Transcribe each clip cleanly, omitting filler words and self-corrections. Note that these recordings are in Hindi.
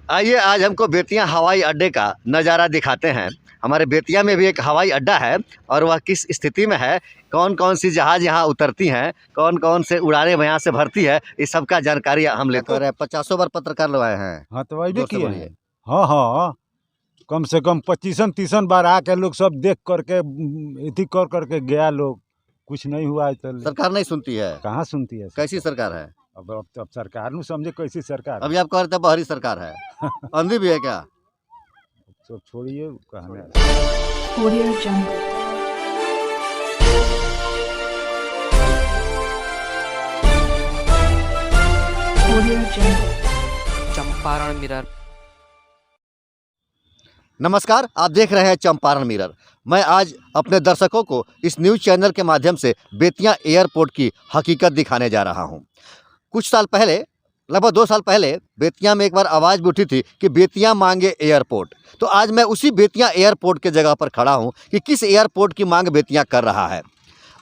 आइए आज हमको बेतिया हवाई अड्डे का नज़ारा दिखाते हैं। हमारे बेतिया में भी एक हवाई अड्डा है और वह किस स्थिति में है, कौन कौन सी जहाज़ यहाँ उतरती हैं, कौन कौन से उड़ानें यहाँ से भरती है, इस सब का जानकारी हम लेते हैं। 50 बार पत्रकार लगाए हैं। हाँ तो वही भी किए हैं। हाँ हाँ, कम से कम 25-30 बार आके लोग सब देख करके इति कर करके गया। लोग कुछ नहीं हुआ है तो सरकार नहीं सुनती है। कहाँ सुनती है? कैसी सरकार है? अब सरकार नहीं समझे कैसी सरकार। अभी आप कह रहे थे बाहरी सरकार है। अंधी भी है क्या? सब छोड़िए कहने। Audio Jungle. Audio Jungle. Champaran mirror. नमस्कार, आप देख रहे हैं चंपारण मिरर। मैं आज अपने दर्शकों को इस न्यूज़ चैनल के माध्यम से बेतिया एयरपोर्ट की हकीकत दिखाने जा रहा हूं। कुछ साल पहले, लगभग 2 साल पहले, बेतिया में एक बार आवाज़ भी उठी थी कि बेतिया मांगे एयरपोर्ट। तो आज मैं उसी बेतिया एयरपोर्ट के जगह पर खड़ा हूं कि किस एयरपोर्ट की मांग बेतिया कर रहा है।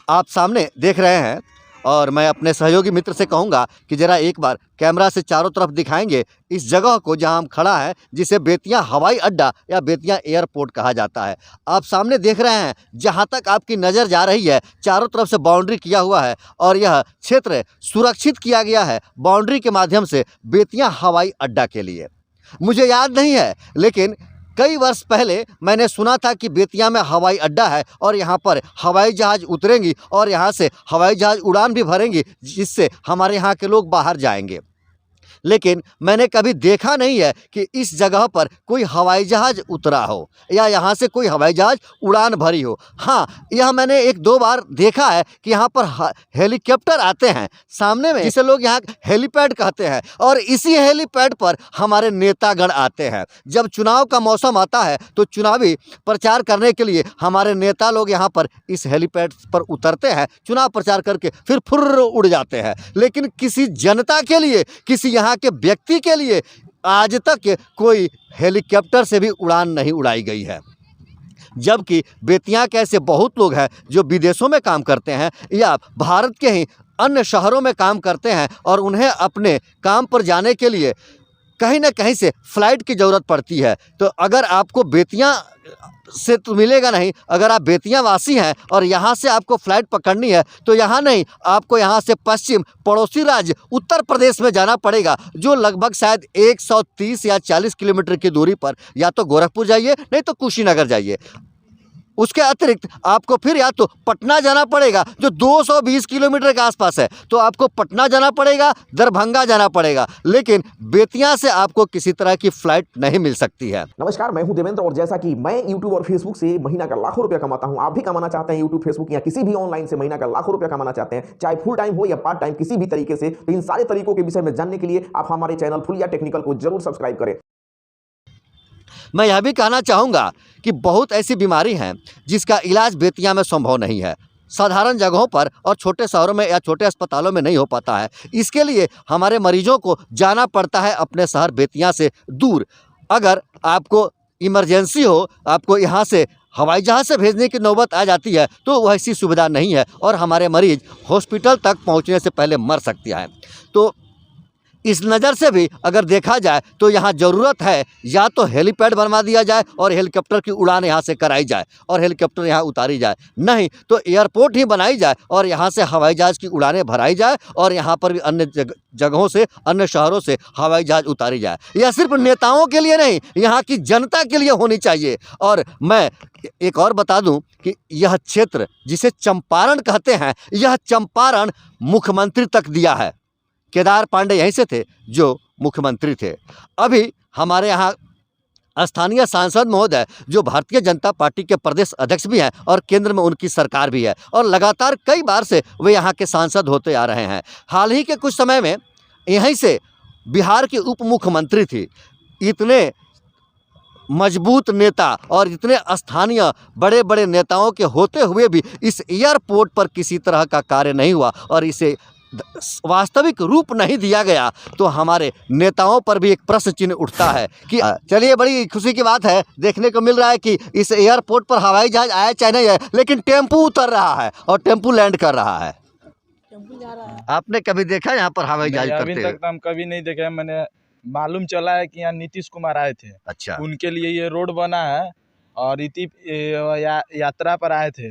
आप सामने देख रहे हैं और मैं अपने सहयोगी मित्र से कहूंगा कि ज़रा एक बार कैमरा से चारों तरफ दिखाएंगे इस जगह को जहां हम खड़ा है, जिसे बेतिया हवाई अड्डा या बेतिया एयरपोर्ट कहा जाता है। आप सामने देख रहे हैं, जहां तक आपकी नज़र जा रही है चारों तरफ से बाउंड्री किया हुआ है और यह क्षेत्र सुरक्षित किया गया है बाउंड्री के माध्यम से बेतिया हवाई अड्डा के लिए। मुझे याद नहीं है, लेकिन कई वर्ष पहले मैंने सुना था कि बेतिया में हवाई अड्डा है और यहाँ पर हवाई जहाज़ उतरेंगी और यहाँ से हवाई जहाज़ उड़ान भी भरेंगी, जिससे हमारे यहाँ के लोग बाहर जाएंगे। लेकिन मैंने कभी देखा नहीं है कि इस जगह पर कोई हवाई जहाज़ उतरा हो या यहाँ से कोई हवाई जहाज़ उड़ान भरी हो। हाँ, यह मैंने 1-2 बार देखा है कि यहाँ पर हेलीकॉप्टर आते हैं सामने में, जिसे लोग यहाँ हेलीपैड कहते हैं, और इसी हेलीपैड पर हमारे नेतागण आते हैं। जब चुनाव का मौसम आता है तो चुनावी प्रचार करने के लिए हमारे नेता लोग यहाँ पर इस हेलीपैड पर उतरते हैं, चुनाव प्रचार करके फिर फुर्र उड़ जाते हैं। लेकिन किसी जनता के लिए, किसी यहाँ के व्यक्ति के लिए आज तक कोई हेलीकॉप्टर से भी उड़ान नहीं उड़ाई गई है। जबकि बेतिया के ऐसे बहुत लोग हैं जो विदेशों में काम करते हैं या भारत के ही अन्य शहरों में काम करते हैं और उन्हें अपने काम पर जाने के लिए कहीं ना कहीं से फ़्लाइट की ज़रूरत पड़ती है। तो अगर आपको बेतिया से तो मिलेगा नहीं, अगर आप बेतिया वासी हैं और यहाँ से आपको फ़्लाइट पकड़नी है तो यहाँ नहीं, आपको यहाँ से पश्चिम पड़ोसी राज्य उत्तर प्रदेश में जाना पड़ेगा, जो लगभग शायद 130 या 40 किलोमीटर की दूरी पर, या तो गोरखपुर जाइए नहीं तो कुशीनगर जाइए। उसके अतिरिक्त आपको फिर या तो पटना जाना पड़ेगा, जो 220 किलोमीटर के आसपास है, तो आपको पटना जाना पड़ेगा, दरभंगा जाना पड़ेगा। लेकिन बेतिया से आपको किसी तरह की फ़्लाइट नहीं मिल सकती है। नमस्कार, मैं हूं देवेंद्र, और जैसा कि मैं YouTube और Facebook से महीना का लाखों रुपया कमाता हूं, आप भी कमाना चाहते हैं YouTube, Facebook या किसी भी ऑनलाइन से महीना का लाखों रुपया कमाना चाहते हैं, चाहे फुल टाइम हो या पार्ट टाइम, किसी भी तरीके से, तो इन सारे तरीकों के विषय में जानने के लिए आप हमारे चैनल फुलिया टेक्निकल को जरूर सब्सक्राइब करें। मैं यह भी कहना चाहूँगा कि बहुत ऐसी बीमारी हैं जिसका इलाज बेतिया में संभव नहीं है, साधारण जगहों पर और छोटे शहरों में या छोटे अस्पतालों में नहीं हो पाता है। इसके लिए हमारे मरीजों को जाना पड़ता है अपने शहर बेतिया से दूर। अगर आपको इमरजेंसी हो, आपको यहाँ से हवाई जहाज़ से भेजने की नौबत आ जाती है, तो वह ऐसी सुविधा नहीं है और हमारे मरीज हॉस्पिटल तक पहुँचने से पहले मर सकता है। तो इस नज़र से भी अगर देखा जाए तो यहाँ ज़रूरत है या तो हेलीपैड बनवा दिया जाए और हेलीकॉप्टर की उड़ान यहाँ से कराई जाए और हेलीकॉप्टर यहाँ उतारी जाए, नहीं तो एयरपोर्ट ही बनाई जाए और यहाँ से हवाई जहाज़ की उड़ानें भराई जाए और यहाँ पर भी अन्य जगहों से, अन्य शहरों से हवाई जहाज़ उतारी जाए। यह सिर्फ नेताओं के लिए नहीं, यहाँ की जनता के लिए होनी चाहिए। और मैं एक और बता दूं कि यह क्षेत्र जिसे चंपारण कहते हैं, यह चंपारण मुख्यमंत्री तक दिया है। केदार पांडे यहीं से थे जो मुख्यमंत्री थे। अभी हमारे यहाँ स्थानीय सांसद महोदय, जो भारतीय जनता पार्टी के प्रदेश अध्यक्ष भी हैं और केंद्र में उनकी सरकार भी है, और लगातार कई बार से वे यहाँ के सांसद होते आ रहे हैं। हाल ही के कुछ समय में यहीं से बिहार की उप मुख्यमंत्री थी। इतने मजबूत नेता और इतने स्थानीय बड़े बड़े नेताओं के होते हुए भी इस एयरपोर्ट पर किसी तरह का कार्य नहीं हुआ और इसे वास्तविक रूप नहीं दिया गया, तो हमारे नेताओं पर भी एक प्रश्न चिन्ह उठता है कि चलिए, बड़ी खुशी की बात है, देखने को मिल रहा है कि इस एयरपोर्ट पर हवाई जहाज आया चाहे नहीं है, लेकिन टेम्पू उतर रहा है और टेम्पू लैंड कर रहा है। आपने कभी देखा यहाँ पर हवाई जहाज अभी तक तो हम कभी नहीं देखे। मैंने मालूम चला है कि यहाँ नीतीश कुमार आए थे, अच्छा, उनके लिए ये रोड बना है और यात्रा पर आए थे।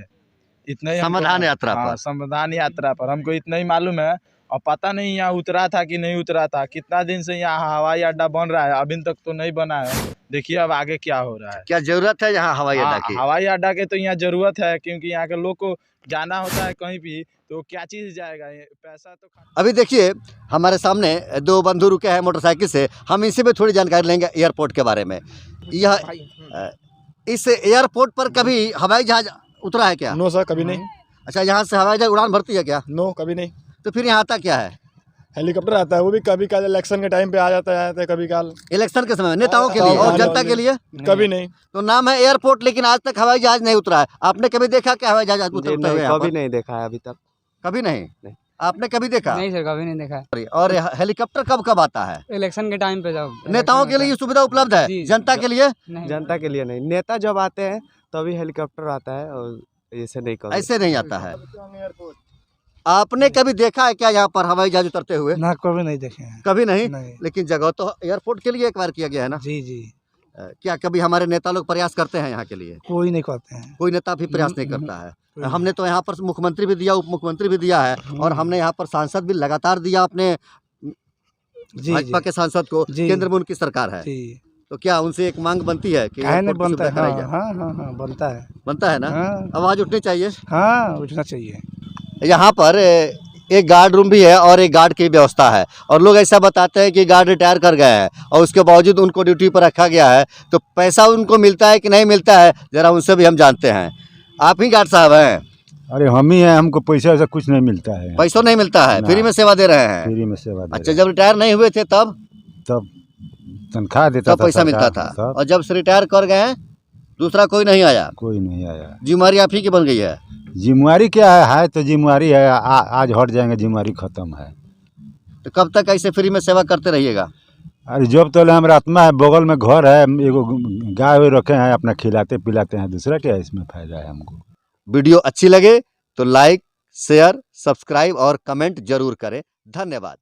इतना ही हमको- संविधान यात्रा हाँ, पर। संविधान यात्रा पर हमको इतना ही मालूम है। और पता नहीं यहाँ उतरा था कि नहीं उतरा था। कितना दिन से यहाँ हवाई अड्डा बन रहा है, अभी तक तो नहीं बना है। देखिए अब आगे क्या हो रहा है। क्या जरूरत है यहाँ हवाई अड्डा की? हवाई अड्डा के तो यहाँ जरूरत है, क्योंकि यहाँ के लोग को जाना होता है कहीं भी, तो क्या चीज जाएगा, ये पैसा तो अभी देखिए हमारे सामने दो बंधु रुके हैं मोटरसाइकिल से, हम इसी में थोड़ी जानकारी लेंगे एयरपोर्ट के बारे में। यह इस एयरपोर्ट पर कभी हवाई जहाज उतरा है क्या? नो सर, कभी नहीं। अच्छा, यहाँ से हवाई जहाज उड़ान भरती है क्या? नो, कभी नहीं। तो फिर यहाँ आता क्या है? हेलीकॉप्टर आता है, वो भी कभी काल इलेक्शन के टाइम पे आ जाता है, कभी काल। इलेक्शन के समय नेताओं के लिए और जनता के लिए? कभी नहीं। तो नाम है एयरपोर्ट, लेकिन आज तक हवाई जहाज नहीं उतरा है। आपने कभी देखा क्या हवाई जहाज उतरते हुए? कभी नहीं देखा है अभी तक। कभी नहीं। आपने कभी देखा? नहीं सर, कभी नहीं देखा है। और हेलीकॉप्टर कब कब आता है? इलेक्शन के टाइम पे जब नेताओं के लिए ये सुविधा उपलब्ध है, जी। जनता के लिए नहीं। जनता के लिए नहीं, नेता जब आते हैं तभी हेलीकॉप्टर आता है और ऐसे नहीं कभी। ऐसे नहीं आता है। आपने कभी देखा है क्या यहाँ पर हवाई जहाज उतरते हुए? ना, कभी नहीं देखे हैं। कभी नहीं। नहीं। लेकिन जगह तो एयरपोर्ट के लिए एक बार किया गया है ना? जी जी, क्या कभी हमारे नेता लोग प्रयास करते हैं यहाँ के लिए? कोई नहीं करते हैं। कोई नेता भी प्रयास नहीं करता है। कोई हमने तो यहाँ पर मुख्यमंत्री भी दिया, उप मुख्यमंत्री भी दिया है, और हमने यहाँ पर सांसद भी लगातार दिया अपने जी भाजपा के सांसद को। जी। केंद्र में उनकी सरकार है, जी, तो क्या उनसे एक मांग बनती है कि काहे नहीं एयरपोर्ट की बनता है? सुविधा कराई जाए? हाँ, बनता है। बनता है ना? हाँ, आवाज उठनी चाहिए। हाँ, उठना चाहिए। यहाँ पर एक गार्ड रूम भी है और एक गार्ड की व्यवस्था है, और लोग ऐसा बताते हैं कि गार्ड रिटायर कर गए हैं और उसके बावजूद उनको ड्यूटी पर रखा गया है। तो पैसा उनको मिलता है कि नहीं मिलता है, जरा उनसे भी हम जानते हैं। आप ही गार्ड साहब हैं? अरे हम ही हैं, हमको पैसा वैसा कुछ नहीं मिलता है। पैसों नहीं मिलता है, ना। फ्री में सेवा दे रहे हैं? फ्री में सेवा दे अच्छा, रहे जब रिटायर नहीं हुए थे तब तब तनख्वाह देता तब था पैसा मिलता सरकार, था, तब और जब से रिटायर कर गए हैं दूसरा कोई नहीं आया? कोई नहीं आया। जिम्मेवारी आप ही की बन गई है। जिम्मेवारी क्या है तो जिम्मेवारी है, आज हट जाएंगे, जिम्मेवारी खत्म है। तो कब तक ऐसे फ्री में सेवा करते रहिएगा? अरे जब तो हमारा आत्मा है, बगल में घर है, एगो गाय हुए रखे हैं, अपना खिलाते पिलाते हैं, दूसरा क्या इसमें फायदा है हमको। वीडियो अच्छी लगे तो लाइक, शेयर, सब्सक्राइब और कमेंट जरूर करें। धन्यवाद।